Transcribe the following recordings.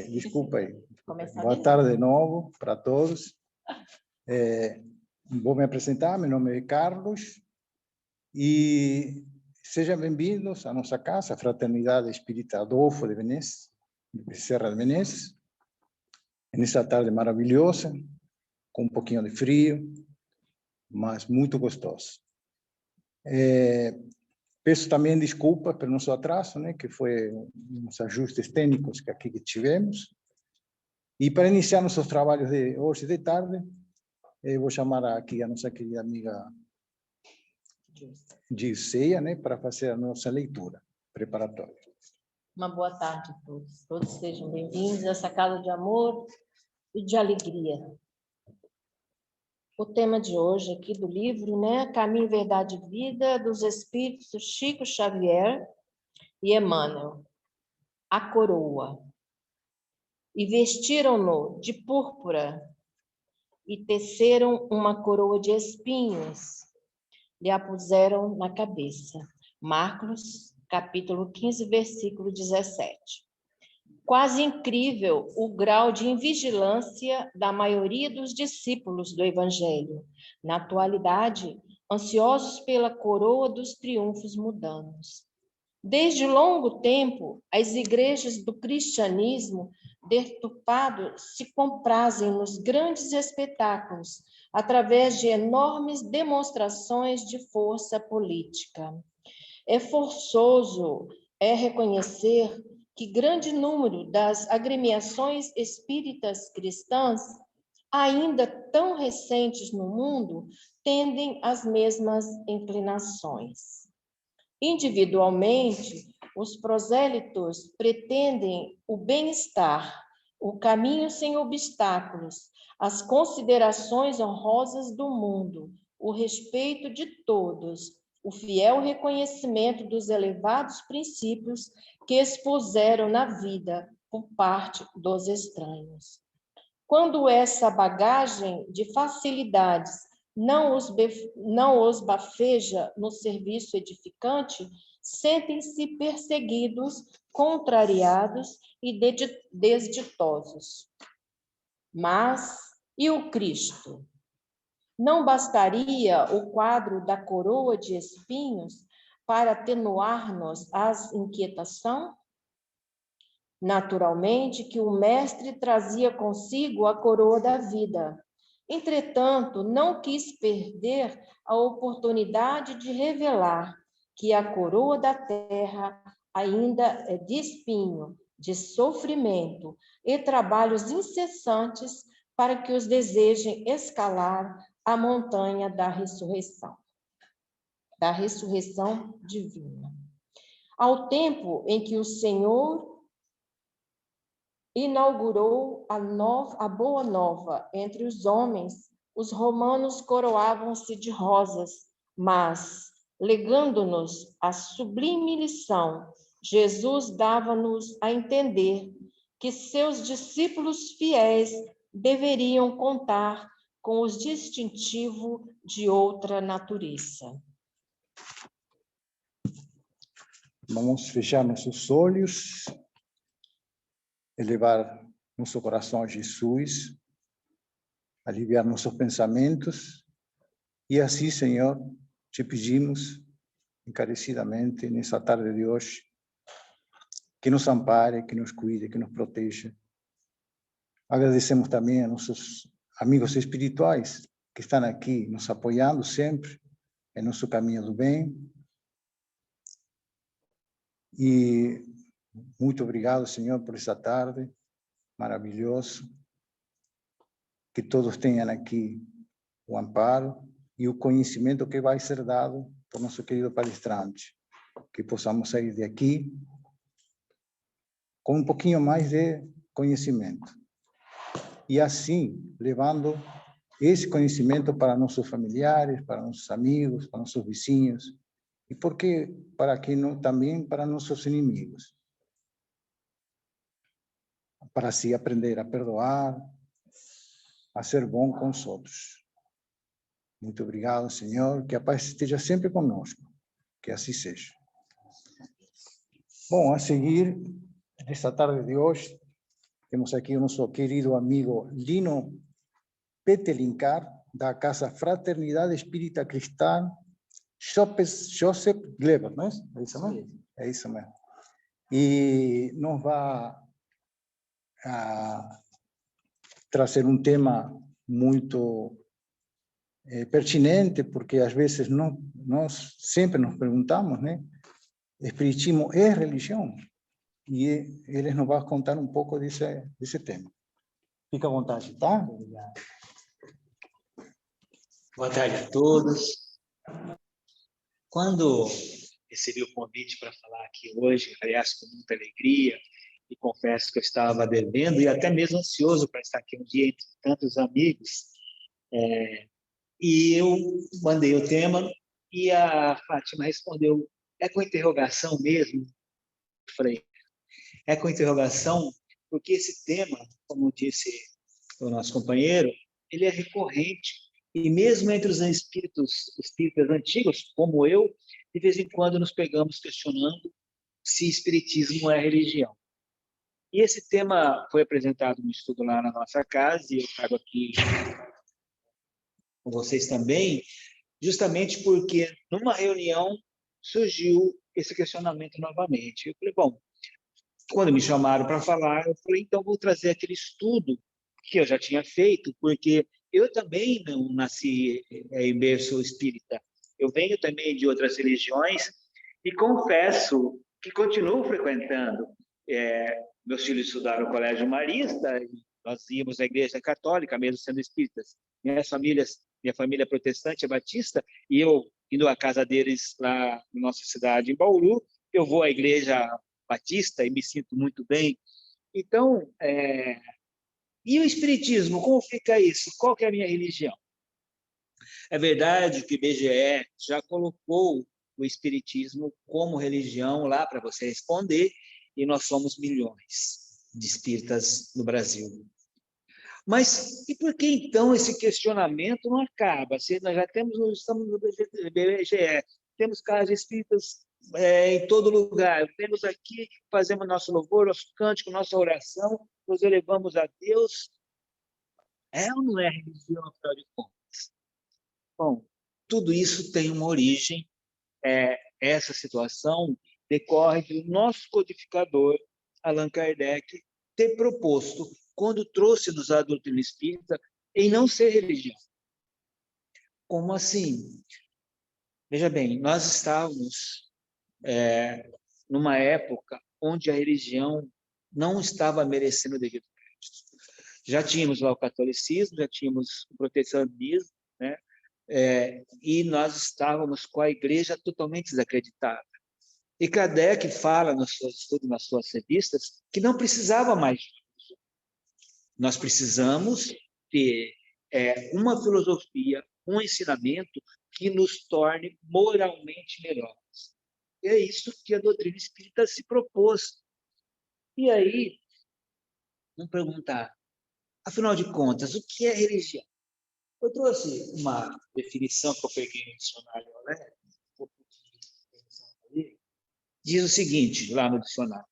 desculpa aí. Começar Boa tarde de novo para todos. Vou me apresentar, meu nome é Carlos, e sejam bem-vindos à nossa casa, a Fraternidade Espírita Adolfo de Menezes, de Serra de Menezes, nessa tarde maravilhosa, com um pouquinho de frio, mas muito gostoso. Peço também desculpas pelo nosso atraso, né, que foi uns ajustes técnicos que aqui tivemos. E para iniciar nossos trabalhos de hoje de tarde, vou chamar aqui a nossa querida amiga Dirceia, né, para fazer a nossa leitura preparatória. Uma boa tarde a todos. Todos sejam bem-vindos a essa casa de amor e de alegria. O tema de hoje aqui do livro, né, Caminho, Verdade e Vida, dos Espíritos Chico Xavier e Emmanuel. A coroa. E vestiram-no de púrpura e teceram uma coroa de espinhos, lhe a puseram na cabeça. Marcos, capítulo 15, versículo 17. Quase incrível o grau de invigilância da maioria dos discípulos do Evangelho, na atualidade, ansiosos pela coroa dos triunfos mundanos. Desde longo tempo, as igrejas do cristianismo deturpado se comprazem nos grandes espetáculos, através de enormes demonstrações de força política. É forçoso reconhecer que grande número das agremiações espíritas cristãs, ainda tão recentes no mundo, tendem às mesmas inclinações. Individualmente, os prosélitos pretendem o bem-estar, o caminho sem obstáculos, as considerações honrosas do mundo, o respeito de todos, o fiel reconhecimento dos elevados princípios que expuseram na vida por parte dos estranhos. Quando essa bagagem de facilidades não os bafeja no serviço edificante, sentem-se perseguidos, contrariados e desditosos. Mas, e o Cristo? Não bastaria o quadro da coroa de espinhos para atenuar-nos as inquietação? Naturalmente que o mestre trazia consigo a coroa da vida. Entretanto, não quis perder a oportunidade de revelar que a coroa da terra ainda é de espinho, de sofrimento e trabalhos incessantes para que os desejem escalar a montanha da ressurreição divina. Ao tempo em que o Senhor inaugurou a boa nova entre os homens, os romanos coroavam-se de rosas, mas, legando-nos a sublime lição, Jesus dava-nos a entender que seus discípulos fiéis deveriam contar com o distintivo de outra natureza. Vamos fechar nossos olhos, elevar nosso coração a Jesus, aliviar nossos pensamentos, e assim, Senhor, te pedimos encarecidamente nessa tarde de hoje, que nos ampare, que nos cuide, que nos proteja. Agradecemos também a nossos amigos espirituais que estão aqui nos apoiando sempre em nosso caminho do bem. E muito obrigado, Senhor, por essa tarde maravilhosa. Que todos tenham aqui o amparo e o conhecimento que vai ser dado por nosso querido palestrante. Que possamos sair de aqui com um pouquinho mais de conhecimento. E assim, levando esse conhecimento para nossos familiares, para nossos amigos, para nossos vizinhos, e porque para que não, também para nossos inimigos. Para assim aprender a perdoar, a ser bom com os outros. Muito obrigado, Senhor, que a paz esteja sempre conosco, que assim seja. Bom, a seguir, nesta tarde de hoje, Temos aqui o nosso querido amigo Lino Petelincar, da Casa Fraternidade Espírita Cristã, Joseph Gleber, não é isso? É isso mesmo? É isso mesmo. E nos vai trazer um tema muito pertinente, porque às vezes nós sempre nos perguntamos, né? Espiritismo é religião? E eles nos vão contar um pouco desse tema. Fica à vontade, tá? Obrigado. Boa tarde a todos. Quando recebi o convite para falar aqui hoje, aliás, com muita alegria, e confesso que eu estava devendo e até mesmo ansioso para estar aqui um dia entre tantos amigos, e eu mandei o tema e a Fátima respondeu, é com interrogação mesmo? Eu falei, é com interrogação, porque esse tema, como disse o nosso companheiro, ele é recorrente, e mesmo entre os espíritas antigos, como eu, de vez em quando nos pegamos questionando se espiritismo é religião. E esse tema foi apresentado no estudo lá na nossa casa, e eu trago aqui com vocês também, justamente porque numa reunião surgiu esse questionamento novamente. Eu falei, bom, quando me chamaram para falar, eu falei, então vou trazer aquele estudo que eu já tinha feito, porque eu também não nasci em berço espírita. Eu venho também de outras religiões e confesso que continuo frequentando. Meus filhos estudaram no Colégio Marista, e nós íamos à Igreja Católica, mesmo sendo espíritas. Minha família protestante é batista, e eu, indo à casa deles lá na nossa cidade, em Bauru, eu vou à Igreja Batista e me sinto muito bem. Então, e o espiritismo, como fica isso? Qual que é a minha religião? É verdade que o IBGE já colocou o espiritismo como religião lá para você responder, e nós somos milhões de espíritas no Brasil. Mas e por que então esse questionamento não acaba? Se nós já estamos no IBGE, temos casas espíritas em todo lugar, temos aqui, fazemos nosso louvor, nosso cântico, nossa oração, nos elevamos a Deus. É ou não é religião, afinal de contas? Bom, tudo isso tem uma origem. Essa situação decorre do nosso codificador, Allan Kardec, ter proposto, quando trouxe-nos a doutrina espírita, em não ser religião. Como assim? Veja bem, nós estávamos numa época onde a religião não estava merecendo o devido crédito. Já tínhamos lá o catolicismo, já tínhamos o protestantismo, né? E nós estávamos com a igreja totalmente desacreditada. E Kardec fala nos seus estudos, nas suas revistas, que não precisava mais disso. Nós precisamos ter uma filosofia, um ensinamento que nos torne moralmente melhores. E é isso que a doutrina espírita se propôs. E aí, vamos perguntar, afinal de contas, o que é religião? Eu trouxe uma definição que eu peguei no dicionário, né? Diz o seguinte, lá no dicionário: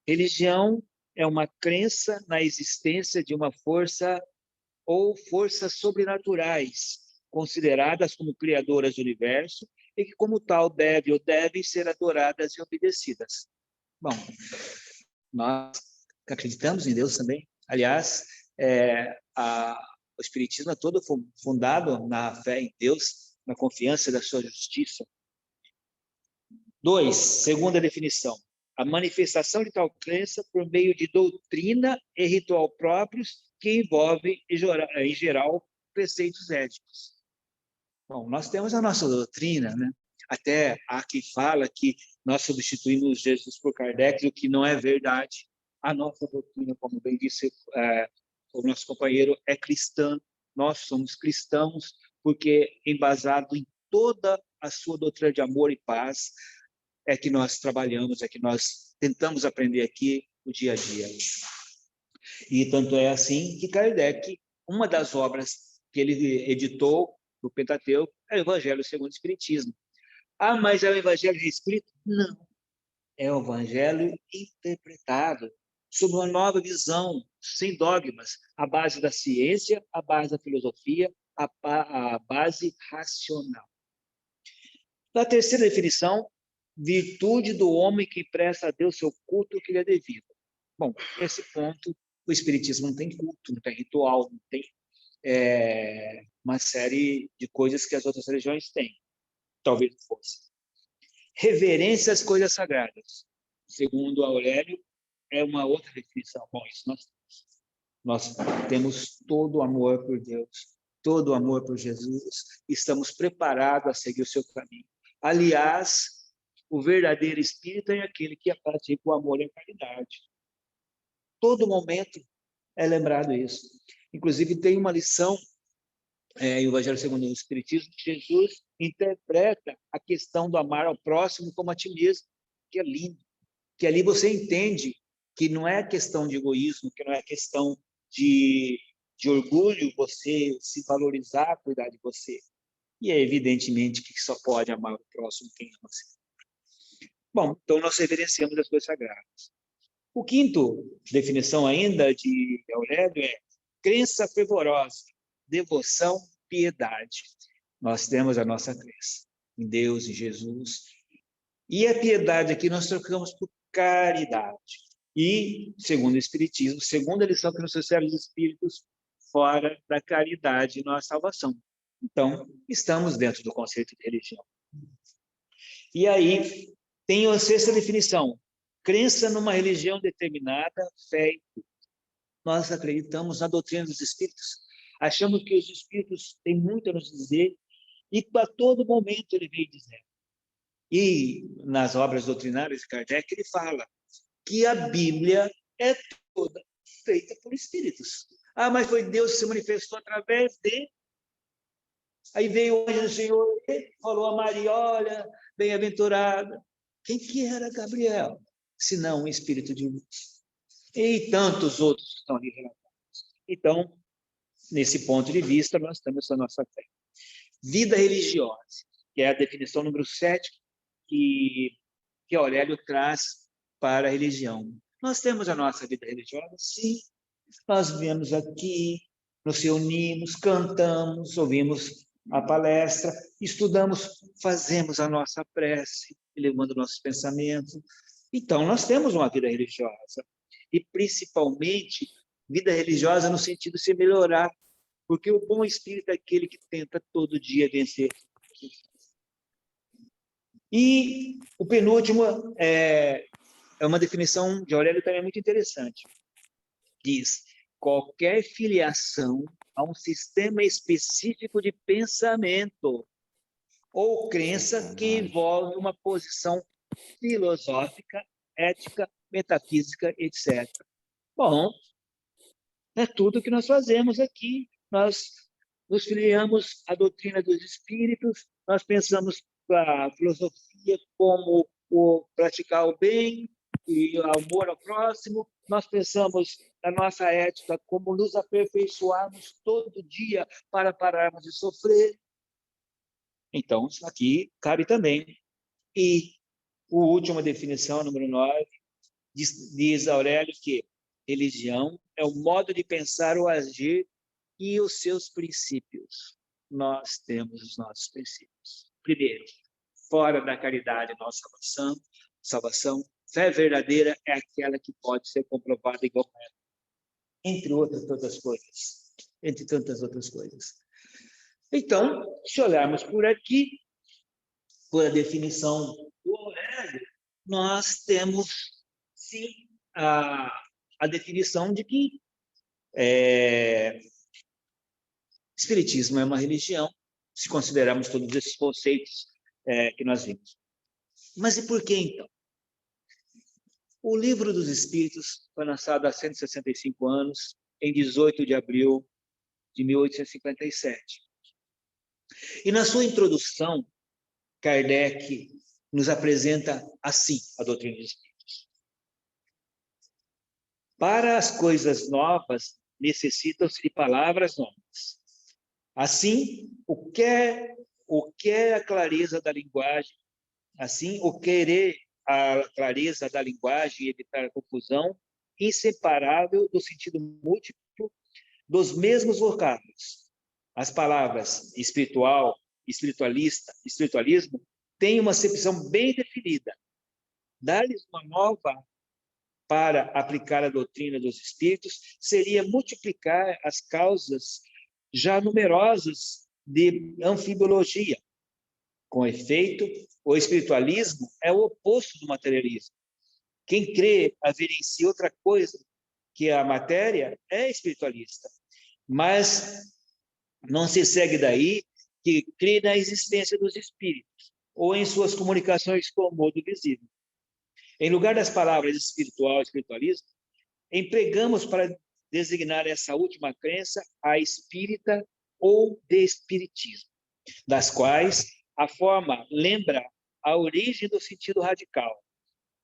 religião é uma crença na existência de uma força ou forças sobrenaturais, consideradas como criadoras do universo e que, como tal, devem ser adoradas e obedecidas. Bom, nós acreditamos em Deus também. Aliás, o Espiritismo é todo fundado na fé em Deus, na confiança da sua justiça. 2, segunda definição: a manifestação de tal crença por meio de doutrina e ritual próprios que envolvem, em geral, preceitos éticos. Bom, nós temos a nossa doutrina, né? Até há quem fala que nós substituímos Jesus por Kardec, o que não é verdade. A nossa doutrina, como bem disse o nosso companheiro, é cristã. Nós somos cristãos porque, embasado em toda a sua doutrina de amor e paz, é que nós trabalhamos, é que nós tentamos aprender aqui o dia a dia. E tanto é assim que Kardec, uma das obras que ele editou no Pentateuco, é o Evangelho segundo o Espiritismo. Ah, mas é o Evangelho reescrito? Não. É o Evangelho interpretado. sob uma nova visão, sem dogmas, à base da ciência, à base da filosofia, à base racional. Na terceira definição, virtude do homem que presta a Deus seu culto que lhe é devido. Bom, nesse ponto, o Espiritismo não tem culto, não tem ritual, não tem uma série de coisas que as outras religiões têm. Talvez fosse. Reverência às coisas sagradas. Segundo Aurélio, é uma outra definição. Bom, isso nós temos todo o amor por Deus, todo o amor por Jesus, estamos preparados a seguir o seu caminho. Aliás, o verdadeiro espírita é aquele que pratica o amor e a caridade. Todo momento é lembrado isso. Inclusive, tem uma lição em o Evangelho segundo o Espiritismo, que Jesus interpreta a questão do amar ao próximo como a ti mesmo, que é lindo. Que ali você entende que não é questão de egoísmo, que não é questão de orgulho você se valorizar, cuidar de você. E é evidentemente que só pode amar o próximo quem ama você. Bom, então nós reverenciamos as coisas sagradas. O quinto definição ainda de Aurélio é crença fervorosa, devoção, piedade. Nós temos a nossa crença em Deus, em Jesus. E a piedade aqui nós trocamos por caridade. E, segundo o Espiritismo, segunda lição que nos trouxeram os Espíritos, fora da caridade não há salvação. Então, estamos dentro do conceito de religião. E aí, tem a sexta definição, crença numa religião determinada, fé e culto. Nós acreditamos na doutrina dos Espíritos, achamos que os Espíritos têm muito a nos dizer, e a todo momento ele vem dizendo. E nas obras doutrinárias de Kardec, ele fala que a Bíblia é toda feita por Espíritos. Ah, mas foi Deus que se manifestou através de... Aí veio o anjo do Senhor e falou a Maria, olha, bem-aventurada. Quem que era Gabriel? Senão um Espírito de luz. E tantos outros que estão ali relatados. Então, nesse ponto de vista, nós temos a nossa fé. Vida religiosa, que é a definição número 7, que Aurélio traz para a religião. Nós temos a nossa vida religiosa, sim. Nós viemos aqui, nos reunimos, cantamos, ouvimos a palestra, estudamos, fazemos a nossa prece, elevando nossos pensamentos. Então, nós temos uma vida religiosa. E, principalmente, vida religiosa no sentido de se melhorar, porque o bom espírito é aquele que tenta todo dia vencer. E o penúltimo é uma definição de Aurélio também muito interessante. Diz, qualquer filiação a um sistema específico de pensamento ou crença que envolve uma posição filosófica, ética, metafísica, etc. Bom, é tudo que nós fazemos aqui. Nós nos filiamos à doutrina dos espíritos, nós pensamos a filosofia como praticar o bem e o amor ao próximo, nós pensamos na nossa ética como nos aperfeiçoarmos todo dia para pararmos de sofrer. Então, isso aqui cabe também. E a última definição, número 9, diz Aurélio que religião é o modo de pensar ou agir e os seus princípios. Nós temos os nossos princípios. Primeiro, fora da caridade não há salvação. Fé verdadeira é aquela que pode ser comprovada igual a ela. Entre outras coisas. Entre tantas outras coisas. Então, se olharmos por aqui, por a definição do Aurélio, nós temos, sim, a definição de que Espiritismo é uma religião, se considerarmos todos esses conceitos que nós vimos. Mas e por que, então? O Livro dos Espíritos foi lançado há 165 anos, em 18 de abril de 1857. E na sua introdução, Kardec nos apresenta assim a doutrina dos Espíritos. Para as coisas novas, necessitam-se de palavras novas. Assim, o que é a clareza da linguagem, assim, o querer a clareza da linguagem e evitar a confusão, inseparável do sentido múltiplo dos mesmos vocábulos. As palavras espiritual, espiritualista, espiritualismo têm uma acepção bem definida. Dar-lhes uma nova para aplicar a doutrina dos espíritos seria multiplicar as causas já numerosas de anfibiologia. Com efeito, o espiritualismo é o oposto do materialismo. Quem crê haver em si outra coisa que a matéria é espiritualista, mas não se segue daí que crê na existência dos espíritos ou em suas comunicações com o mundo visível. Em lugar das palavras espiritual e espiritualismo, empregamos para designar essa última crença a espírita ou de espiritismo, das quais a forma lembra a origem do sentido radical,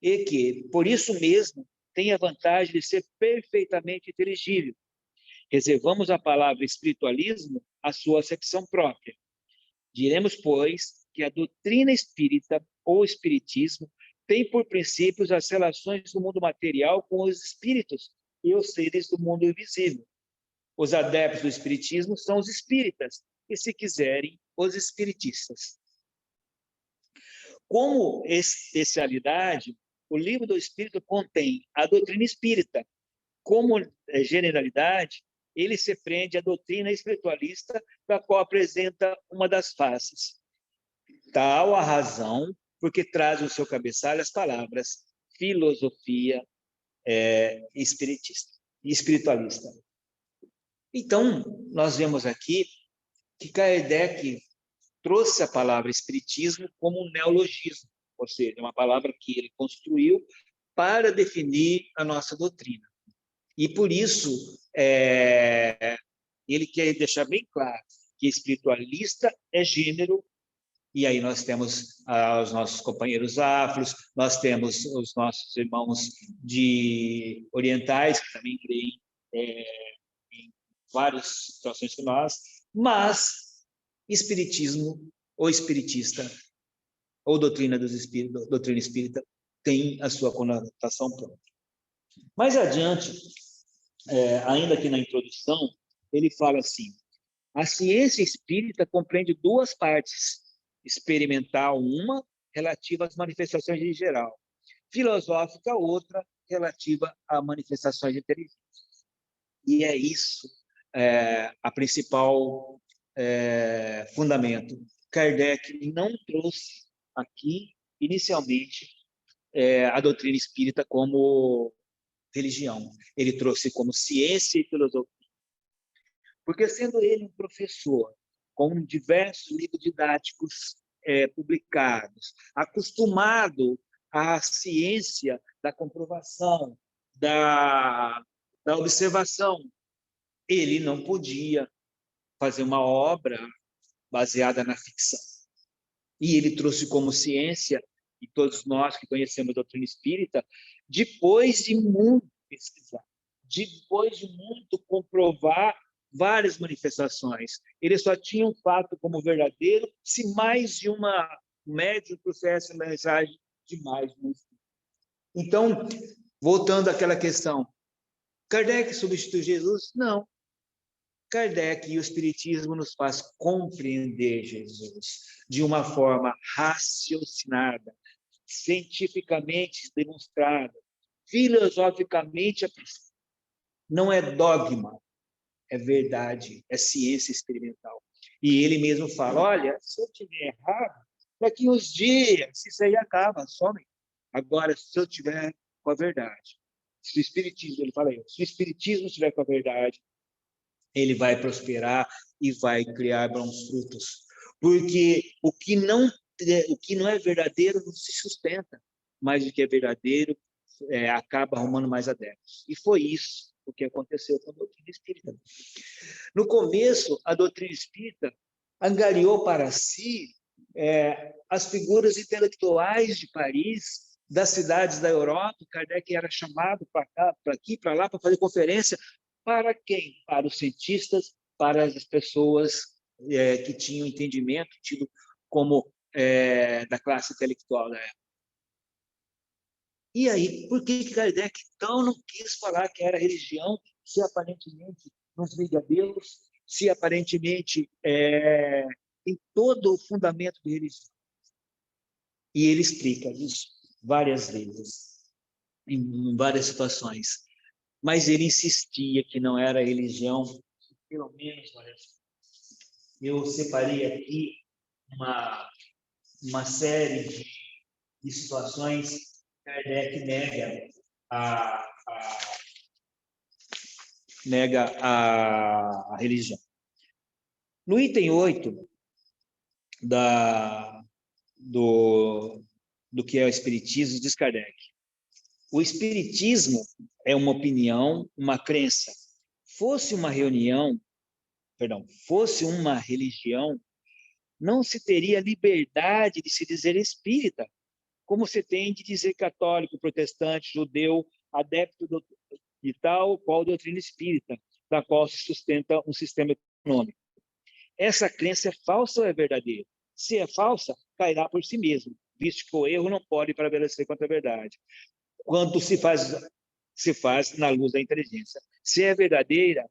e que, por isso mesmo, tem a vantagem de ser perfeitamente inteligível. Reservamos a palavra espiritualismo à sua acepção própria. Diremos, pois, que a doutrina espírita ou espiritismo tem por princípios as relações do mundo material com os espíritos e os seres do mundo invisível. Os adeptos do espiritismo são os espíritas, e, se quiserem, os espiritistas. Como especialidade, o Livro do Espírito contém a doutrina espírita. Como generalidade, ele se prende à doutrina espiritualista, da qual apresenta uma das faces. Tal a razão porque traz no seu cabeçalho as palavras filosofia espiritualista. Então, nós vemos aqui que Kardec trouxe a palavra espiritismo como um neologismo, ou seja, uma palavra que ele construiu para definir a nossa doutrina. E por isso, ele quer deixar bem claro que espiritualista é gênero. E aí nós temos os nossos companheiros afros, nós temos os nossos irmãos orientais, que também creem em várias situações que nós, mas espiritismo ou espiritista, ou doutrina espírita, tem a sua conotação própria. Mais adiante, ainda aqui na introdução, ele fala assim: a ciência espírita compreende duas partes: experimental uma, relativa às manifestações em geral; filosófica outra, relativa a manifestações inteligentes. E é isso a principal fundamento. Kardec não trouxe aqui, inicialmente, a doutrina espírita como religião. Ele trouxe como ciência e filosofia. Porque, sendo ele um professor, com diversos livros didáticos publicados, acostumado à ciência da comprovação, da observação, ele não podia fazer uma obra baseada na ficção. E ele trouxe como ciência, e todos nós que conhecemos a doutrina espírita, depois de muito pesquisar, depois de muito comprovar várias manifestações. Ele só tinha um fato como verdadeiro se mais de uma médium trouxesse uma mensagem de mais de um espírito. Então, voltando àquela questão, Kardec substitui Jesus? Não. Kardec e o Espiritismo nos faz compreender Jesus de uma forma raciocinada, cientificamente demonstrada, filosoficamente aplicada. Não é dogma, é verdade, é ciência experimental. E ele mesmo fala, olha, se eu tiver errado, daqui uns dias isso aí acaba, some. Agora, se eu tiver com a verdade, se o Espiritismo, ele fala aí, se o Espiritismo estiver com a verdade, ele vai prosperar e vai criar bons frutos. Porque o que não é verdadeiro não se sustenta, mas o que é verdadeiro acaba arrumando mais adeptos. E foi isso o que aconteceu com a doutrina espírita. No começo, a doutrina espírita angariou para si as figuras intelectuais de Paris, das cidades da Europa. Kardec era chamado para cá, para aqui, para lá, para fazer conferência. Para quem? Para os cientistas, para as pessoas que tinham entendimento, tido como da classe intelectual da época. E aí, por que Kardec então não quis falar que era religião, se aparentemente nos liga a Deus, se aparentemente tem todo o fundamento de religião? E ele explica isso várias vezes, em várias situações. Mas ele insistia que não era religião, pelo menos, olha, eu separei aqui uma série de situações que Kardec nega a religião. No item 8 do que é o Espiritismo, diz Kardec: o Espiritismo é uma opinião, uma crença. Fosse uma religião, não se teria liberdade de se dizer espírita, como se tem de dizer católico, protestante, judeu, adepto de tal qual doutrina espírita, da qual se sustenta um sistema econômico. Essa crença é falsa ou é verdadeira? Se é falsa, cairá por si mesmo, visto que o erro não pode prevalecer contra a verdade, quando se faz na luz da inteligência. Se é verdadeira,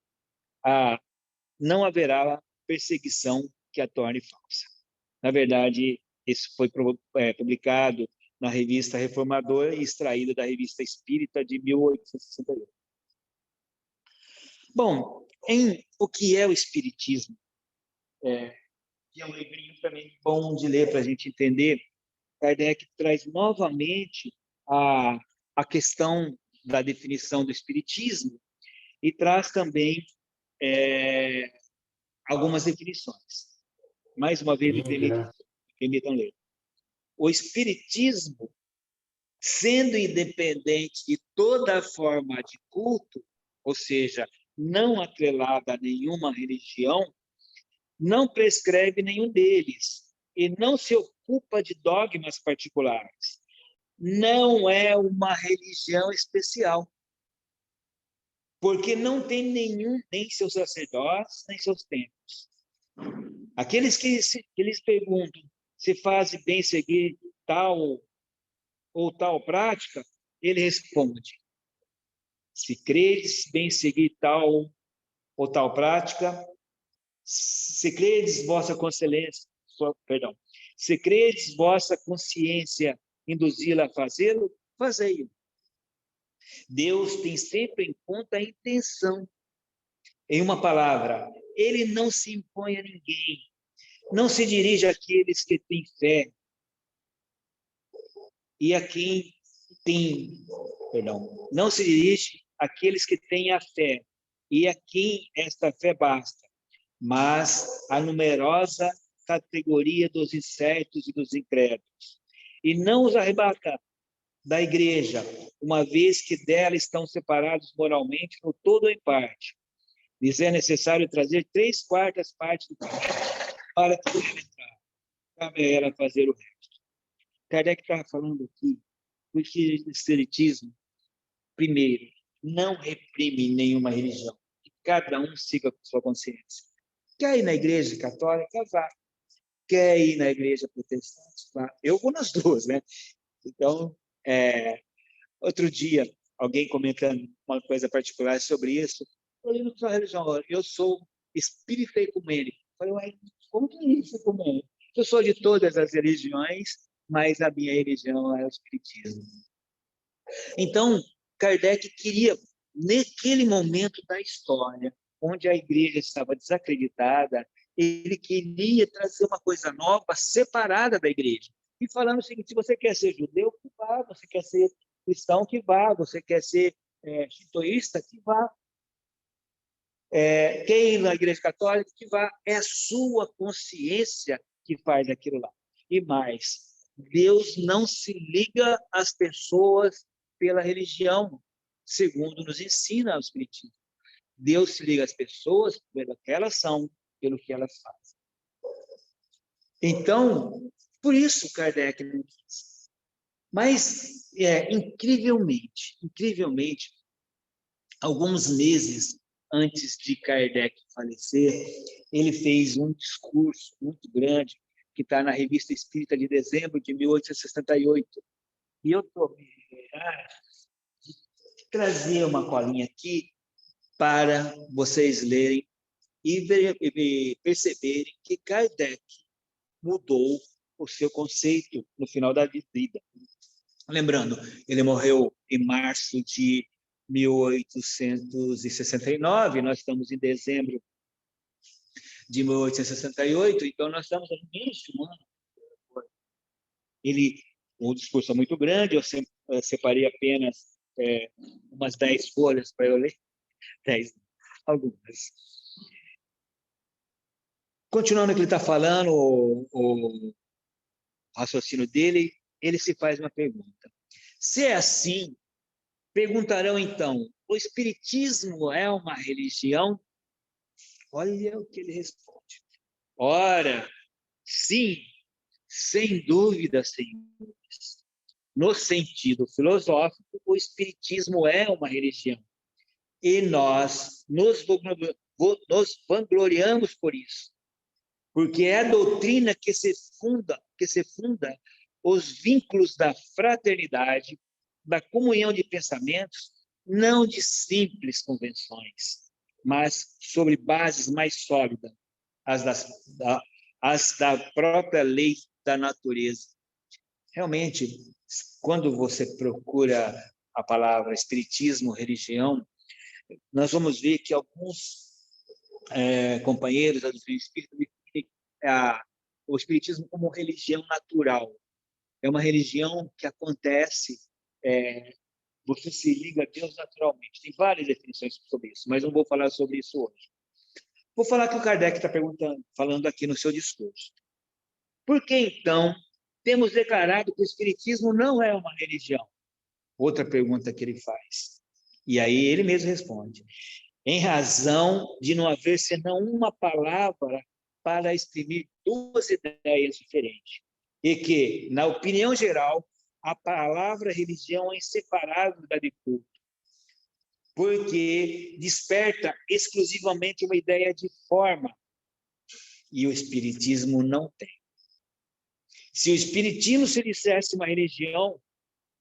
não haverá perseguição que a torne falsa. Na verdade, isso foi publicado na revista Reformadora e extraído da Revista Espírita de 1868. Bom, em O que é o Espiritismo, que é um livrinho também bom de ler para a gente entender, Kardec traz novamente a questão da definição do Espiritismo e traz também algumas definições. Mais uma vez, me permitam ler. O Espiritismo, sendo independente de toda forma de culto, ou seja, não atrelada a nenhuma religião, não prescreve nenhum deles e não se ocupa de dogmas particulares. Não é uma religião especial, porque não tem nem seus sacerdotes, nem seus templos. Aqueles que lhes perguntam se faz bem seguir tal ou tal prática, ele responde: se credes bem seguir tal ou tal prática, se credes vossa consciência induzi-la a fazê-lo, fazei-o. Deus tem sempre em conta a intenção. Em uma palavra, ele não se impõe a ninguém, não se dirige àqueles que têm fé e a quem não se dirige àqueles que têm a fé e a quem esta fé basta, mas a numerosa categoria dos incertos e dos incrédulos. E não os arrebata da igreja, uma vez que dela estão separados moralmente no todo ou em parte. Lhes é necessário trazer 3/4 partes do caminho para poder entrar. Cabe a ela fazer o resto. Kardec estava falando aqui, porque o Espiritismo, primeiro, não reprime nenhuma religião. Que cada um siga com sua consciência. Quer ir na igreja católica? Vá. Quer ir na igreja protestante? Vá. Eu vou nas duas, né? Então, outro dia, alguém comentando uma coisa particular sobre isso, eu não sou religião, eu sou espírita ecumênico. Eu falei, como que é isso, ecumênico? Eu sou de todas as religiões, mas a minha religião é o espiritismo. Então, Kardec queria, naquele momento da história, onde a igreja estava desacreditada, ele queria trazer uma coisa nova, separada da igreja. E falando o seguinte: se você quer ser judeu, que vá; você quer ser cristão, que vá; você quer ser shintoísta, que vá; quer ir na igreja católica, que vá. É a sua consciência que faz aquilo lá. E mais, Deus não se liga às pessoas pela religião, segundo nos ensina o Espiritismo. Deus se liga às pessoas pelo que elas são, pelo que elas fazem. Então, por isso Kardec não quis. Mas, incrivelmente, alguns meses antes de Kardec falecer, ele fez um discurso muito grande, que está na Revista Espírita de dezembro de 1868. E eu trazer uma colinha aqui para vocês lerem e perceberem que Kardec mudou o seu conceito no final da vida. Lembrando, ele morreu em março de 1869, nós estamos em dezembro de 1868, então nós estamos no início do ano. O discurso é muito grande, eu separei apenas umas 10 folhas para eu ler, 10, algumas. Continuando o que ele está falando, o raciocínio dele, ele se faz uma pergunta. Se é assim, perguntarão então, o Espiritismo é uma religião? Olha o que ele responde. Ora, sim, sem dúvida, senhores. No sentido filosófico, o Espiritismo é uma religião. E nós nos vangloriamos por isso. Porque é a doutrina que se funda os vínculos da fraternidade, da comunhão de pensamentos, não de simples convenções, mas sobre bases mais sólidas, as da própria lei da natureza. Realmente, quando você procura a palavra espiritismo, religião, nós vamos ver que alguns companheiros da doutrina espírita definem o espiritismo como religião natural. É uma religião que acontece, você se liga a Deus naturalmente. Tem várias definições sobre isso, mas não vou falar sobre isso hoje. Vou falar que o Kardec está falando aqui no seu discurso. Por que, então, temos declarado que o espiritismo não é uma religião? Outra pergunta que ele faz. E aí ele mesmo responde. Em razão de não haver senão uma palavra para exprimir duas ideias diferentes. E que, na opinião geral, a palavra religião é inseparável da de culto, porque desperta exclusivamente uma ideia de forma, e o espiritismo não tem. Se o espiritismo se dissesse uma religião,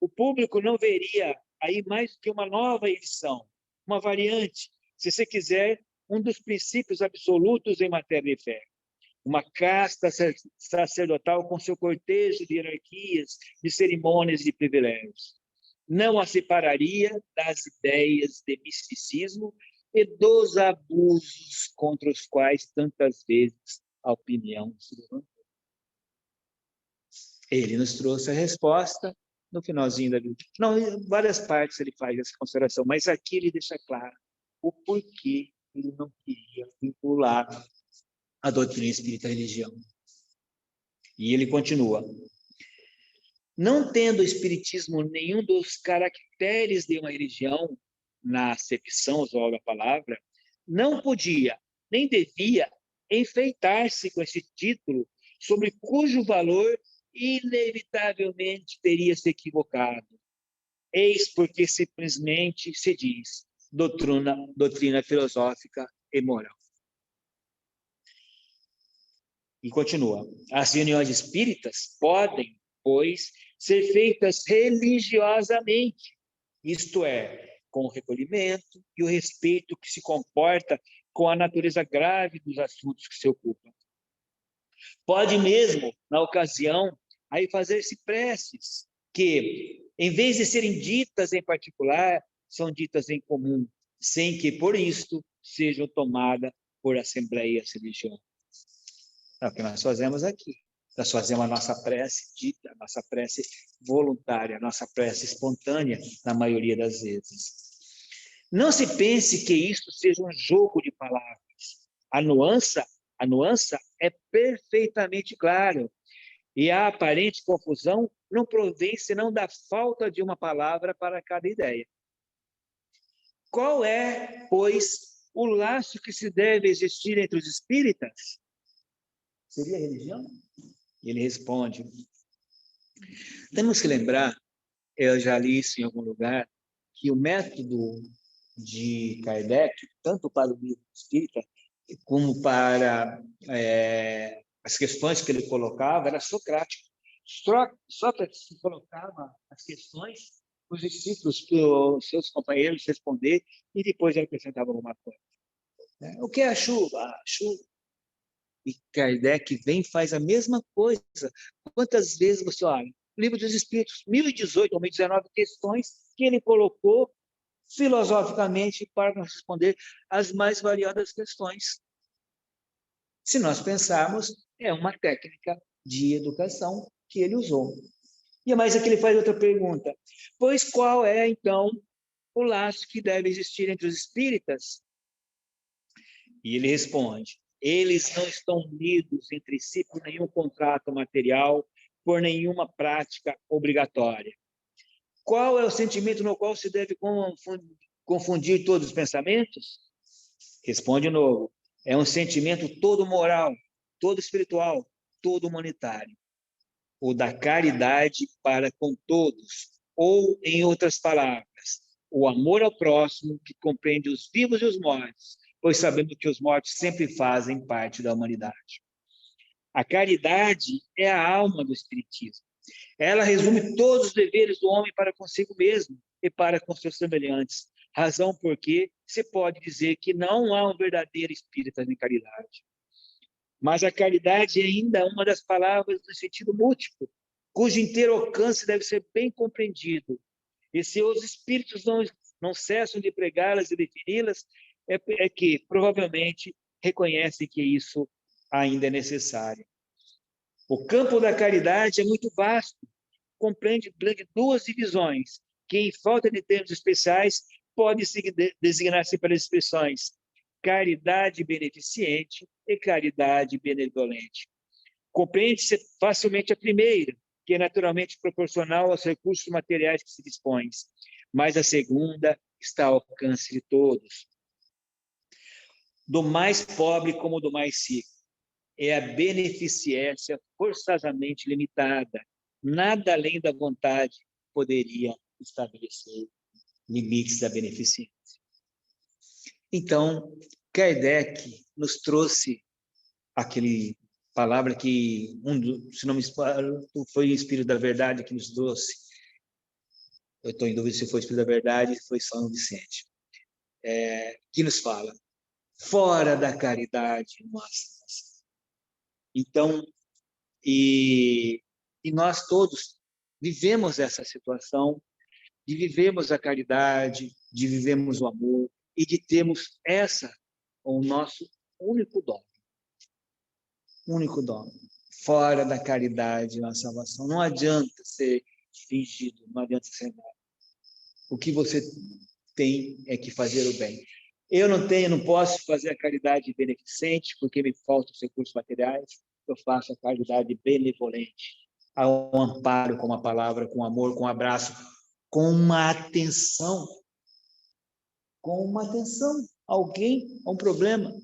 o público não veria aí mais que uma nova edição, uma variante, se você quiser, um dos princípios absolutos em matéria de fé. Uma casta sacerdotal com seu cortejo de hierarquias, de cerimônias e de privilégios. Não a separaria das ideias de misticismo e dos abusos contra os quais tantas vezes a opinião se levantou. Ele nos trouxe a resposta no finalzinho da vida. Não, em várias partes ele faz essa consideração, mas aqui ele deixa claro o porquê ele não queria vincular a doutrina espírita à religião. E ele continua. Não tendo o espiritismo nenhum dos caracteres de uma religião, na acepção usual da palavra, não podia, nem devia, enfeitar-se com esse título, sobre cujo valor inevitavelmente teria se equivocado. Eis porque simplesmente se diz doutrina filosófica e moral. E continua. As reuniões espíritas podem, pois, ser feitas religiosamente, isto é, com o recolhimento e o respeito que se comporta com a natureza grave dos assuntos que se ocupam. Pode mesmo, na ocasião, aí fazer-se preces que, em vez de serem ditas em particular, são ditas em comum, sem que, por isto, sejam tomadas por assembleias religiosas. É o que nós fazemos aqui. Nós fazemos a nossa prece dita, a nossa prece voluntária, a nossa prece espontânea, na maioria das vezes. Não se pense que isto seja um jogo de palavras. A nuance é perfeitamente clara. E a aparente confusão não provém senão da falta de uma palavra para cada ideia. Qual é, pois, o laço que se deve existir entre os espíritas? Seria a religião? Ele responde. Temos que lembrar, eu já li isso em algum lugar, que o método de Kardec, tanto para o livro espírita, como para as questões que ele colocava, era socrático. Sócrates colocava as questões os espíritos, para os seus companheiros responder, e depois ele acrescentava alguma coisa. O que é a chuva? A chuva. E Kardec vem e faz a mesma coisa. Quantas vezes você olha? O Livro dos Espíritos, 1018 ou 1019 questões que ele colocou filosoficamente para nos responder as mais variadas questões. Se nós pensarmos, é uma técnica de educação que ele usou. E mais aqui ele faz outra pergunta. Pois qual é, então, o laço que deve existir entre os espíritas? E ele responde: eles não estão unidos entre si por nenhum contrato material, por nenhuma prática obrigatória. Qual é o sentimento no qual se deve confundir todos os pensamentos? Responde de novo: é um sentimento todo moral, todo espiritual, todo humanitário. O da caridade para com todos, ou, em outras palavras, o amor ao próximo que compreende os vivos e os mortos, pois sabemos que os mortos sempre fazem parte da humanidade. A caridade é a alma do Espiritismo. Ela resume todos os deveres do homem para consigo mesmo e para com seus semelhantes, razão porque se pode dizer que não há um verdadeiro espírita sem caridade. Mas a caridade é ainda uma das palavras no sentido múltiplo, cujo inteiro alcance deve ser bem compreendido. E se os espíritos não cessam de pregá-las e defini-las, é que provavelmente reconhecem que isso ainda é necessário. O campo da caridade é muito vasto, compreende duas divisões, que, em falta de termos especiais, pode designar-se pelas expressões caridade beneficente e caridade benevolente. Compreende-se facilmente a primeira, que é naturalmente proporcional aos recursos materiais que se dispõe, mas a segunda está ao alcance de todos, do mais pobre como do mais rico. É a beneficência forçosamente limitada. Nada além da vontade poderia estabelecer limites da beneficência. Então, Kardec nos trouxe aquele palavra que, se não me engano, foi o Espírito da Verdade que nos trouxe. Eu estou em dúvida se foi o Espírito da Verdade ou foi São Vicente. Que nos fala, fora da caridade, nossa. Então, e nós todos vivemos essa situação, de vivermos a caridade, de vivermos o amor e de termos o nosso único dom. Único dom. Fora da caridade, na salvação. Não adianta ser fingido, não adianta ser nada. O que você tem é que fazer o bem. Eu não posso fazer a caridade beneficente, porque me faltam os recursos materiais. Eu faço a caridade benevolente, ao amparo com a palavra, com amor, com abraço, com uma atenção. Com uma atenção a alguém, a um problema.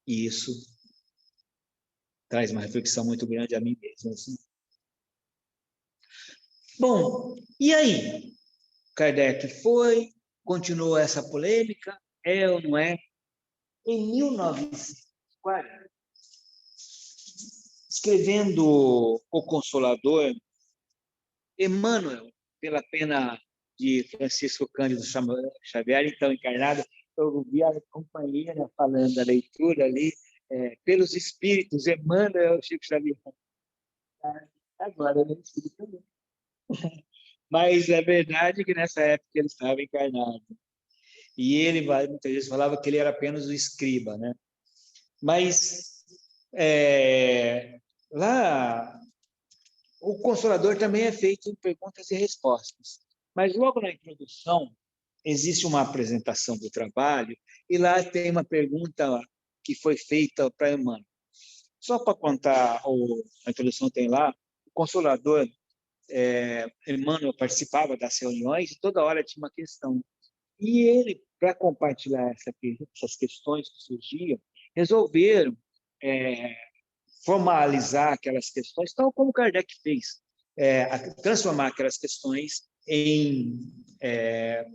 E isso traz uma reflexão muito grande a mim mesmo. Assim. Bom, e aí? Kardec continuou essa polêmica, é ou não é? Em 1940, escrevendo O Consolador, Emmanuel, pela pena de Francisco Cândido Xavier, então encarnado, eu vi a companheira falando da leitura ali, pelos espíritos, Emmanuel, Chico Xavier. Agora, ele espírito também. Mas é verdade que nessa época ele estava encarnado. E ele muitas vezes falava que ele era apenas o escriba, né? Mas lá o Consolador também é feito em perguntas e respostas. Mas logo na introdução existe uma apresentação do trabalho e lá tem uma pergunta que foi feita para Emmanuel. Só para contar, a introdução tem lá, o Consolador, Emmanuel participava das reuniões e toda hora tinha uma questão. E ele, para compartilhar essas questões que surgiam, resolveram formalizar aquelas questões, tal como Kardec fez, transformar aquelas questões em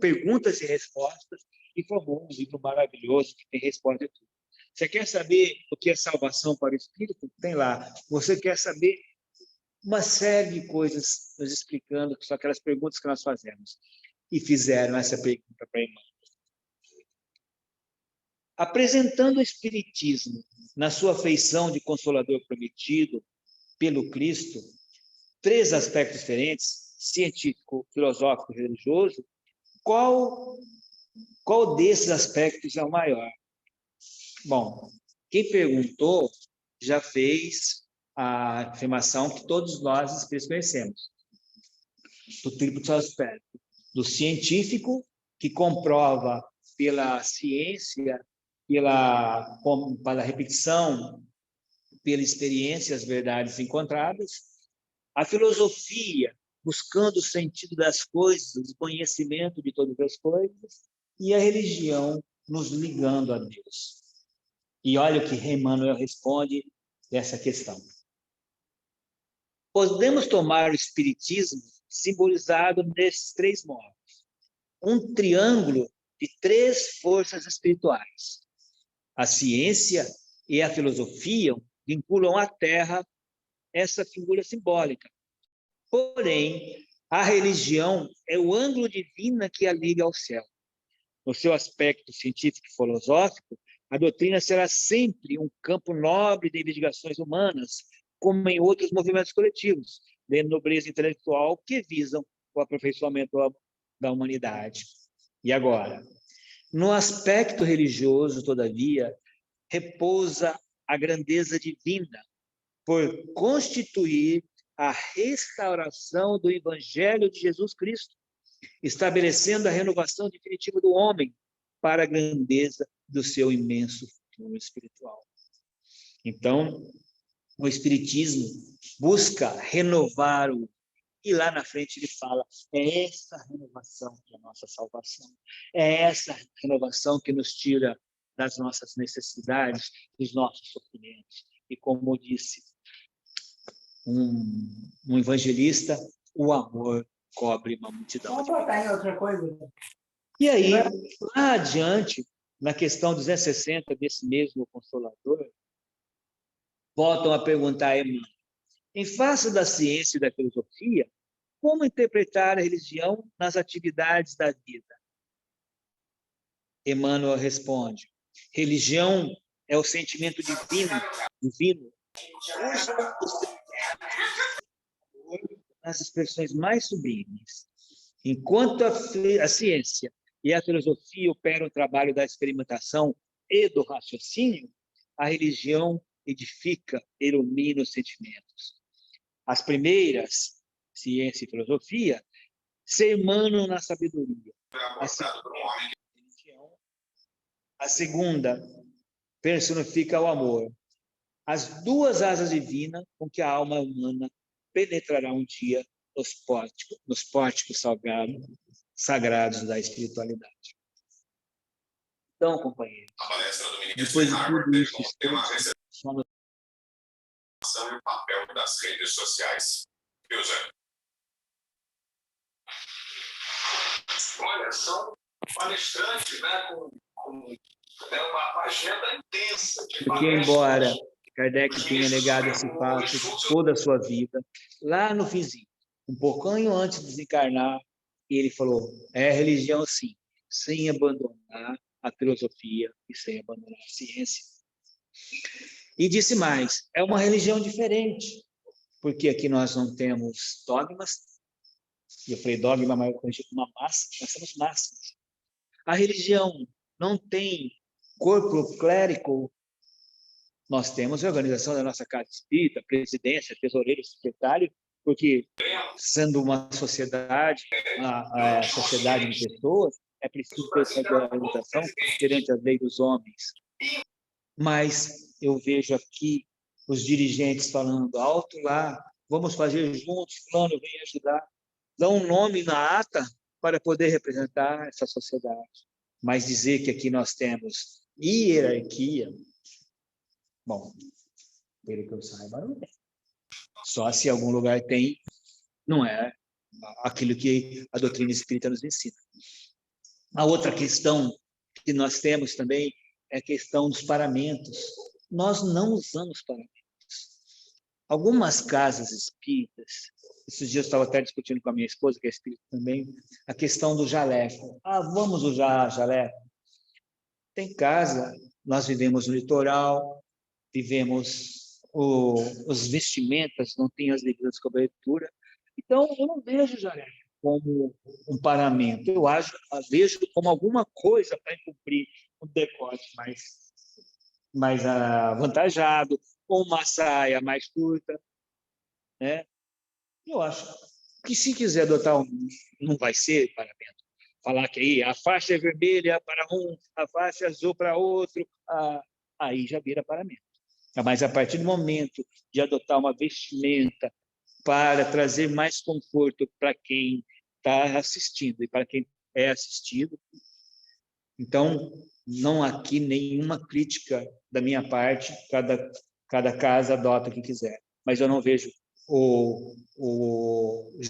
perguntas e respostas, e formou um livro maravilhoso que tem resposta a tudo. Você quer saber o que é salvação para o espírito? Tem lá. Você quer saber uma série de coisas nos explicando, que são aquelas perguntas que nós fazemos. E fizeram essa pergunta para a irmã. Apresentando o Espiritismo na sua feição de Consolador prometido pelo Cristo, 3 aspectos diferentes, científico, filosófico e religioso, qual desses aspectos é o maior? Bom, quem perguntou já fez a afirmação que todos nós espíritos conhecemos, do triplo aspecto, do científico, que comprova pela ciência, pela repetição, pela experiência, as verdades encontradas, a filosofia, buscando o sentido das coisas, o conhecimento de todas as coisas, e a religião nos ligando a Deus. E olha o que Emmanuel responde dessa questão. Podemos tomar o Espiritismo simbolizado nesses 3 modos. Um triângulo de 3 forças espirituais. A ciência e a filosofia vinculam à Terra essa figura simbólica. Porém, a religião é o ângulo divino que a liga ao céu. No seu aspecto científico e filosófico, a doutrina será sempre um campo nobre de investigações humanas, como em outros movimentos coletivos, de nobreza intelectual que visam o aperfeiçoamento da humanidade. E agora, no aspecto religioso, todavia, repousa a grandeza divina, por constituir a restauração do Evangelho de Jesus Cristo, estabelecendo a renovação definitiva do homem para a grandeza do seu imenso futuro espiritual. Então, o Espiritismo busca renovar o... E lá na frente ele fala, é essa renovação que é a nossa salvação. É essa renovação que nos tira das nossas necessidades, dos nossos sofrimentos. E como disse um evangelista, o amor cobre uma multidão. Vamos botar em outra coisa. E aí, lá adiante, na questão 260 desse mesmo Consolador, voltam a perguntar a Emmanuel, em face da ciência e da filosofia, como interpretar a religião nas atividades da vida? Emmanuel responde, religião é o sentimento divino nas expressões mais sublimes. Enquanto a ciência e a filosofia operam o trabalho da experimentação e do raciocínio, a religião edifica, ilumina os sentimentos. As primeiras, ciência e filosofia, se irmanam na sabedoria. A segunda personifica o amor. As 2 asas divinas com que a alma humana penetrará um dia nos pórticos sagrados da espiritualidade. Então, companheiro, depois de tudo isso, somos e o papel das redes sociais. Olha, são palestrantes, né, com uma agenda intensa. Porque, embora Kardec tenha negado esse fato toda a sua vida, lá no finzinho, um pouquinho antes de desencarnar, ele falou, é religião sim, sem abandonar a filosofia e sem abandonar a ciência. E disse mais, é uma religião diferente, porque aqui nós não temos dogmas, e eu falei dogma, mas eu conheci uma massa, nós temos massas. A religião não tem corpo clérico, nós temos a organização da nossa casa espírita, presidência, tesoureiro, secretário, porque, sendo uma sociedade, a sociedade de pessoas, é preciso ter essa organização perante a lei dos homens. Mas eu vejo aqui os dirigentes falando alto lá, vamos fazer juntos, fulano vem ajudar, dão um nome na ata para poder representar essa sociedade. Mas dizer que aqui nós temos hierarquia, bom, pelo que eu saiba, não é. Só se algum lugar tem, não é aquilo que a doutrina espírita nos ensina. A outra questão que nós temos também é a questão dos paramentos. Nós não usamos paramentos. Algumas casas espíritas, esses dias eu estava até discutindo com a minha esposa, que é espírita também, a questão do jaleco. Vamos usar jaleco? Tem casa, nós vivemos no litoral, vivemos os vestimentas, não tem as devidas coberturas. Então, eu não vejo jaleco como um paramento. Eu vejo como alguma coisa para encobrir um decote mais avantajado, ou uma saia mais curta, né? Eu acho que se quiser adotar não vai ser paramento. Falar que aí a faixa é vermelha para um, a faixa azul para outro, aí já vira paramento. Mas a partir do momento de adotar uma vestimenta para trazer mais conforto para quem está assistindo e para quem é assistido, então não há aqui nenhuma crítica da minha parte, cada casa adota o que quiser, mas eu não vejo o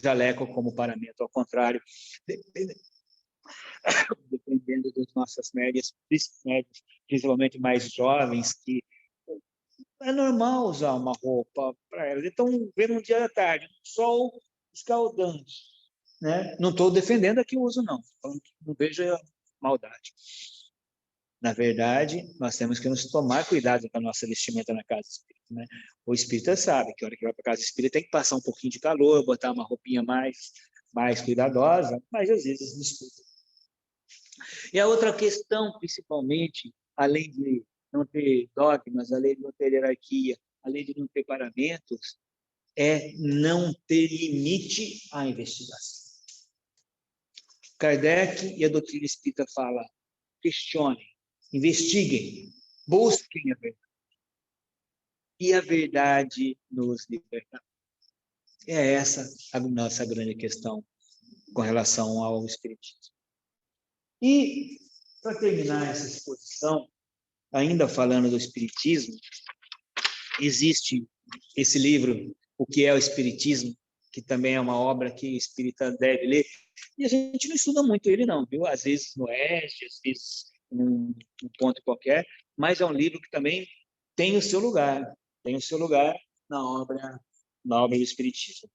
jaleco como paramento, ao contrário, dependendo das nossas médias, principalmente mais jovens, que é normal usar uma roupa para elas. Então, ver um dia da tarde, um sol escaldante, né? Não estou defendendo aqui o uso, não. Não vejo maldade. Na verdade, nós temos que nos tomar cuidado com a nossa vestimenta na casa espírita, né? O espírita sabe que a hora que vai para a casa espírita tem que passar um pouquinho de calor, botar uma roupinha mais cuidadosa, mas às vezes desculpa. E a outra questão, principalmente, além de não ter dogmas, além de não ter hierarquia, além de não ter paramentos, é não ter limite à investigação. Kardec e a doutrina espírita fala: questionem, investiguem, busquem a verdade. E a verdade nos libertará. É essa a nossa grande questão com relação ao espiritismo. E, para terminar essa exposição, ainda falando do espiritismo, existe esse livro, O que é o Espiritismo, que também é uma obra que o espírita deve ler, e a gente não estuda muito ele não, viu? Às vezes no ESG, às vezes num ponto qualquer, mas é um livro que também tem o seu lugar na obra do Espiritismo.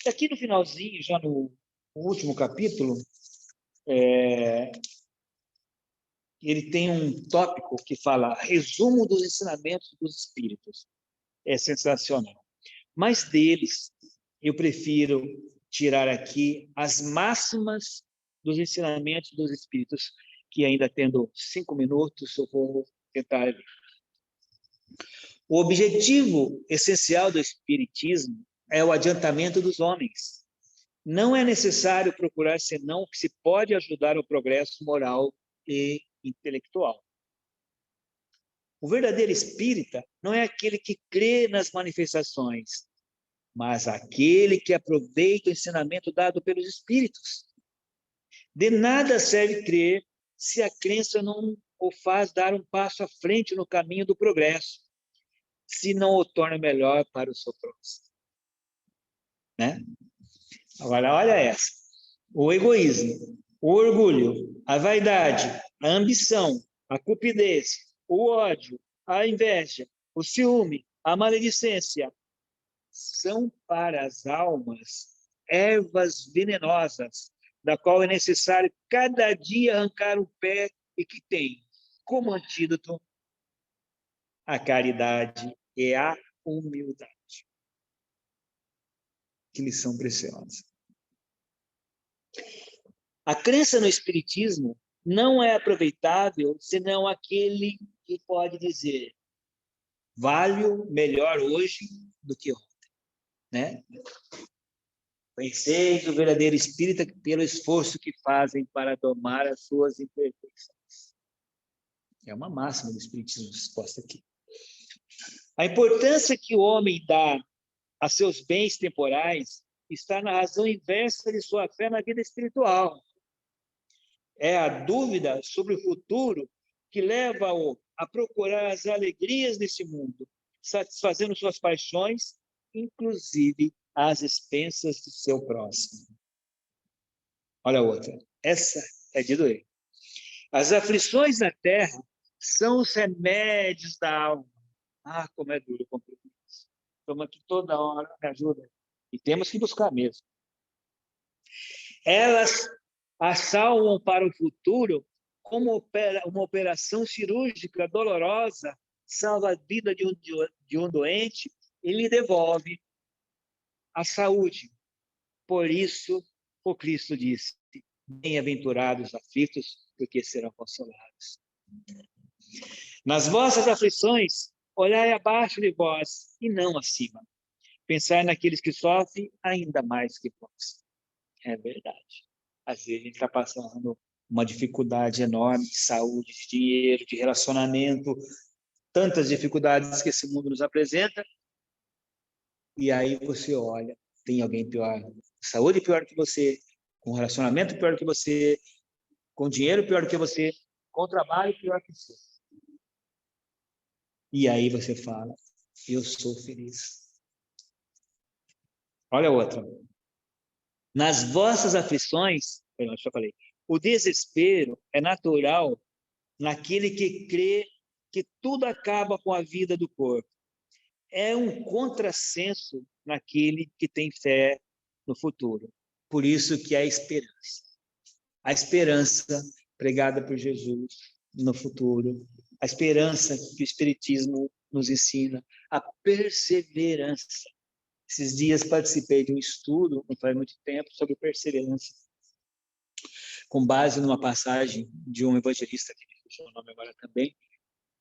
Aqui no finalzinho, já no último capítulo, ele tem um tópico que fala resumo dos ensinamentos dos espíritos. É sensacional. Mas deles, eu prefiro tirar aqui as máximas dos ensinamentos dos espíritos, que ainda tendo 5 minutos, eu vou tentar ler. O objetivo essencial do espiritismo é o adiantamento dos homens. Não é necessário procurar senão o que se pode ajudar ao progresso moral e intelectual. O verdadeiro espírita não é aquele que crê nas manifestações, mas aquele que aproveita o ensinamento dado pelos espíritos. De nada serve crer se a crença não o faz dar um passo à frente no caminho do progresso, se não o torna melhor para o seu próximo. Né? Agora, olha essa. O egoísmo, o orgulho, a vaidade, a ambição, a cupidez, o ódio, a inveja, o ciúme, a maledicência, são para as almas ervas venenosas, da qual é necessário cada dia arrancar o pé e que tem como antídoto a caridade e a humildade. Que lição preciosa. A crença no espiritismo não é aproveitável senão aquele que pode dizer valho melhor hoje do que ontem, né? Conheceis o verdadeiro espírita pelo esforço que fazem para domar as suas imperfeições. É uma máxima do espiritismo exposta aqui. A importância que o homem dá a seus bens temporais está na razão inversa de sua fé na vida espiritual. É a dúvida sobre o futuro que leva-o a procurar as alegrias desse mundo, satisfazendo suas paixões, inclusive às expensas do seu próximo. Olha a outra. Essa é de doer. As aflições na terra são os remédios da alma. Como é duro compreender isso. Estamos aqui toda hora, me ajuda. E temos que buscar mesmo. Elas assalvam para o futuro como uma operação cirúrgica dolorosa, salva a vida de um doente e lhe devolve a saúde. Por isso, o Cristo disse: bem-aventurados os aflitos, porque serão consolados. Nas vossas aflições, olhai abaixo de vós e não acima. Pensai naqueles que sofrem ainda mais que vós. É verdade. Às vezes a gente está passando uma dificuldade enorme de saúde, de dinheiro, de relacionamento, tantas dificuldades que esse mundo nos apresenta, e aí você olha, tem alguém pior, saúde pior que você, com relacionamento pior que você, com dinheiro pior que você, com trabalho pior que você. E aí você fala, eu sou feliz. Olha outra. Nas vossas aflições, eu falei, o desespero é natural naquele que crê que tudo acaba com a vida do corpo. É um contrassenso naquele que tem fé no futuro. Por isso que há esperança. A esperança pregada por Jesus no futuro. A esperança que o Espiritismo nos ensina. A perseverança. Esses dias participei de um estudo, não faz muito tempo, sobre perseverança, com base numa passagem de um evangelista, que me fugiu o nome agora também,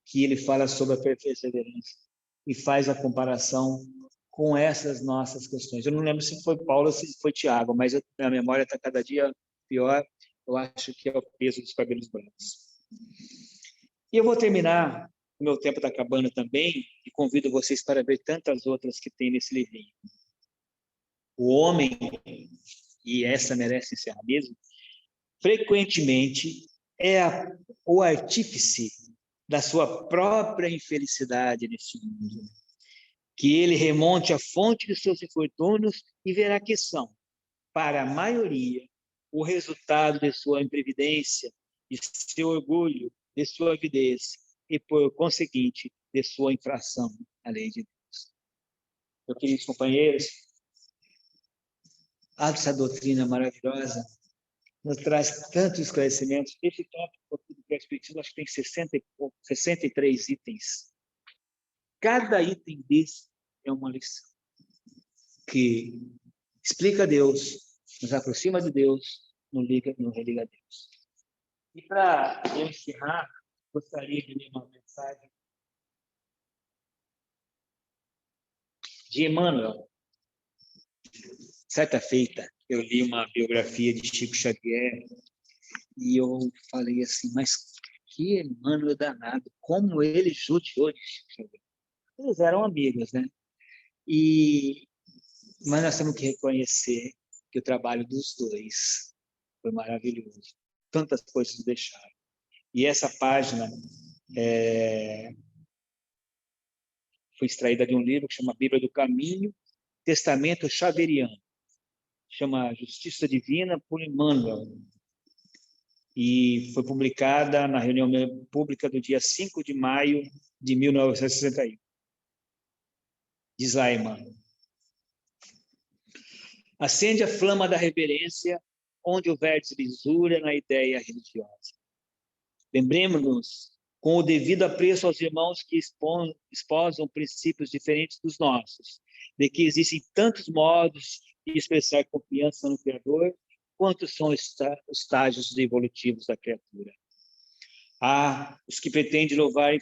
que ele fala sobre a perseverança e faz a comparação com essas nossas questões. Eu não lembro se foi Paulo ou se foi Tiago, mas a memória está cada dia pior. Eu acho que é o peso dos cabelos brancos. E eu vou terminar, o meu tempo está acabando também, e convido vocês para ver tantas outras que tem nesse livrinho. O homem, e essa merece encerrar mesmo, frequentemente é o artífice da sua própria infelicidade neste mundo. Que ele remonte à fonte de seus infortúnios e verá que são, para a maioria, o resultado de sua imprevidência, de seu orgulho, de sua avidez e, por conseguinte, de sua infração à lei de Deus. Meus queridos companheiros, essa doutrina maravilhosa nos traz tantos esclarecimentos. Esse tópico do perspectiva, acho que tem 63 itens. Cada item desse é uma lição que explica Deus, nos aproxima de Deus, nos religa a Deus. E para eu encerrar, gostaria de ler uma mensagem de Emmanuel. Certa feita, eu li uma biografia de Chico Xavier e eu falei assim, mas que Emmanuel danado, como ele judiou de Chico Xavier. Eles eram amigos, né? Mas nós temos que reconhecer que o trabalho dos dois foi maravilhoso. Tantas coisas deixaram. E essa página foi extraída de um livro que chama Bíblia do Caminho, Testamento Xaveriano. Chama Justiça Divina por Emmanuel. E foi publicada na reunião pública do dia 5 de maio de 1961. Diz lá, Emmanuel. Acende a flama da reverência onde houver deslisura na ideia religiosa. Lembremos-nos, com o devido apreço aos irmãos que esposam princípios diferentes dos nossos, de que existem tantos modos de expressar confiança no Criador, quanto são os estágios evolutivos da criatura. Há os que pretendem louvar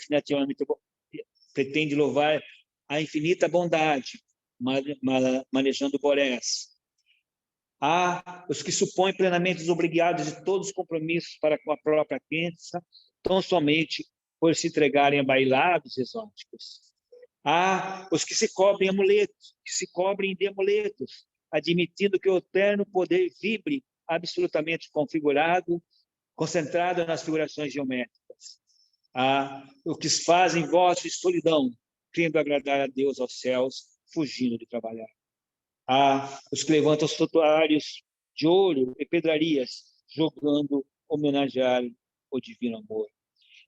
a infinita bondade, manejando borés. Há os que supõem plenamente obrigados de todos os compromissos para com a própria crença, tão somente por se entregarem a bailados exóticos. Há os que se cobrem de amuletos, admitindo que o eterno poder vibre absolutamente configurado, concentrado nas figurações geométricas. Há os que fazem votos de solidão, querendo agradar a Deus aos céus, fugindo de trabalhar. Há os que levantam os santuários de ouro e pedrarias, jogando homenagear o divino amor.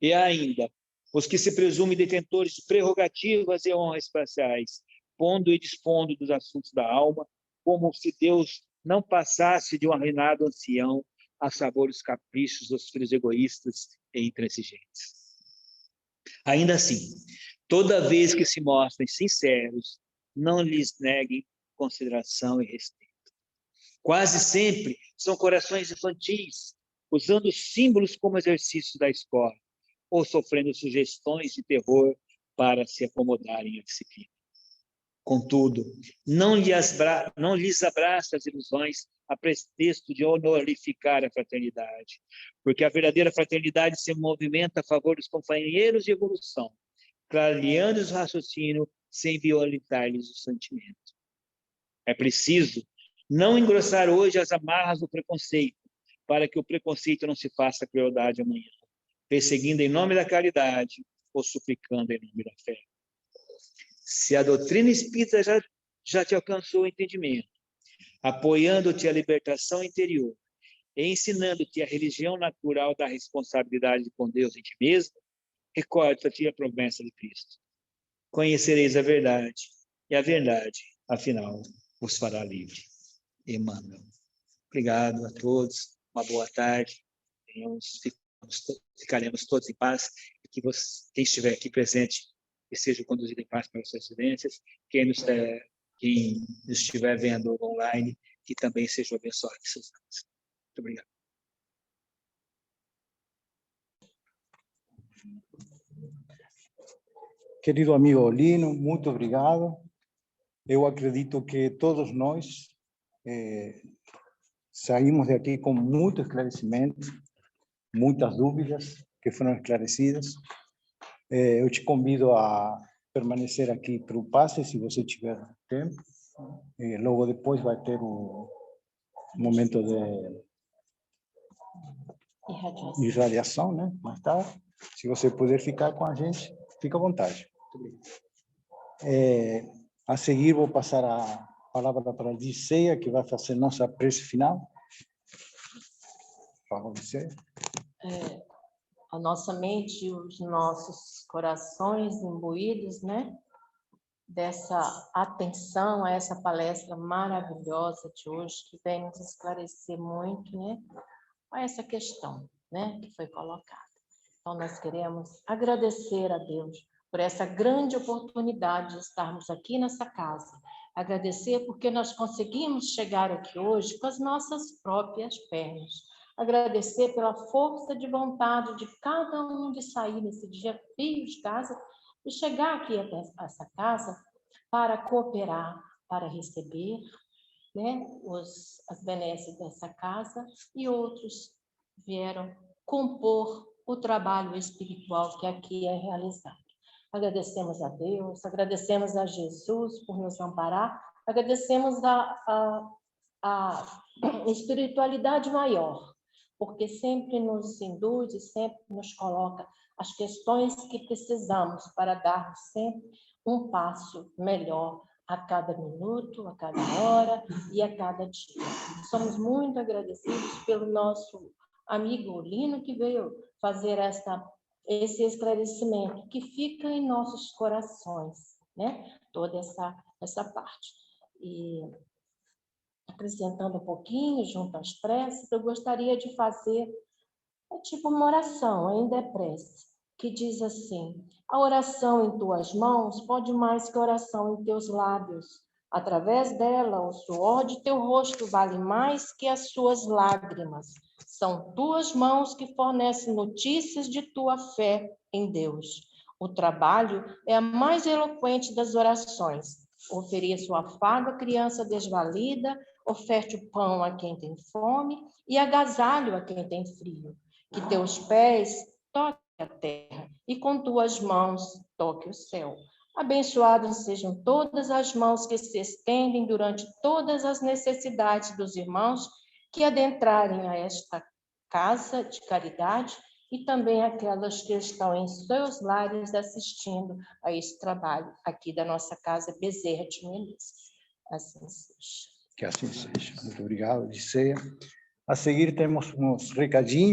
E há ainda os que se presumem detentores de prerrogativas e honras espaciais, pondo e dispondo dos assuntos da alma, como se Deus não passasse de um reinado ancião a sabor dos caprichos dos filhos egoístas e intransigentes. Ainda assim, toda vez que se mostrem sinceros, não lhes neguem consideração e respeito. Quase sempre são corações infantis, usando símbolos como exercício da escola, ou sofrendo sugestões de terror para se acomodarem à disciplina. Contudo, não lhes abraça as ilusões a pretexto de honorificar a fraternidade, porque a verdadeira fraternidade se movimenta a favor dos companheiros de evolução, clareando-lhes o raciocínio sem violentar-lhes o sentimento. É preciso não engrossar hoje as amarras do preconceito, para que o preconceito não se faça crueldade amanhã, perseguindo em nome da caridade ou suplicando em nome da fé. Se a doutrina espírita já te alcançou o entendimento, apoiando-te a libertação interior e ensinando-te a religião natural da responsabilidade com Deus em ti mesmo, recorda-te a promessa de Cristo. Conhecereis a verdade, e a verdade, afinal, vos fará livre. Emmanuel. Obrigado a todos, uma boa tarde. Ficaremos todos em paz e que quem estiver aqui presente que seja conduzido em paz para as suas residências. Quem nos estiver vendo online, que também seja abençoado em seus anos. Muito obrigado. Querido amigo Olino, muito obrigado. Eu acredito que todos nós saímos daqui com muito esclarecimento, muitas dúvidas que foram esclarecidas. Eu te convido a permanecer aqui para o passe, se você tiver tempo. Logo depois vai ter um momento de irradiação, né? Mais tarde. Se você puder ficar com a gente, fica à vontade. A seguir, vou passar a palavra para a Diceia, que vai fazer nossa prece final. Fala, Diceia. A nossa mente e os nossos corações imbuídos, né, dessa atenção a essa palestra maravilhosa de hoje, que vem nos esclarecer muito, né, a essa questão, né, que foi colocada. Então, nós queremos agradecer a Deus por essa grande oportunidade de estarmos aqui nessa casa. Agradecer porque nós conseguimos chegar aqui hoje com as nossas próprias pernas. Agradecer pela força de vontade de cada um de sair nesse dia frio de casa e chegar aqui até essa casa para cooperar, para receber, né, as benesses dessa casa, e outros vieram compor o trabalho espiritual que aqui é realizado. Agradecemos a Deus, agradecemos a Jesus por nos amparar, agradecemos a espiritualidade maior, porque sempre nos induz e sempre nos coloca as questões que precisamos para dar sempre um passo melhor a cada minuto, a cada hora e a cada dia. Somos muito agradecidos pelo nosso amigo Lino, que veio fazer esse esclarecimento, que fica em nossos corações, né? Toda essa parte. E acrescentando um pouquinho, junto às preces, eu gostaria de fazer tipo uma oração, ainda é prece, que diz assim: a oração em tuas mãos pode mais que a oração em teus lábios. Através dela, o suor de teu rosto vale mais que as suas lágrimas. São tuas mãos que fornecem notícias de tua fé em Deus. O trabalho é a mais eloquente das orações. Ofereça o afago à criança desvalida, oferte o pão a quem tem fome e agasalho a quem tem frio. Que teus pés toquem a terra e com tuas mãos toque o céu. Abençoadas sejam todas as mãos que se estendem durante todas as necessidades dos irmãos que adentrarem a esta casa de caridade e também aquelas que estão em seus lares assistindo a esse trabalho aqui da nossa casa Bezerra de Menezes. Assim seja. Que assim seja. Muito obrigado, Diceia. A seguir temos uns recadinhos.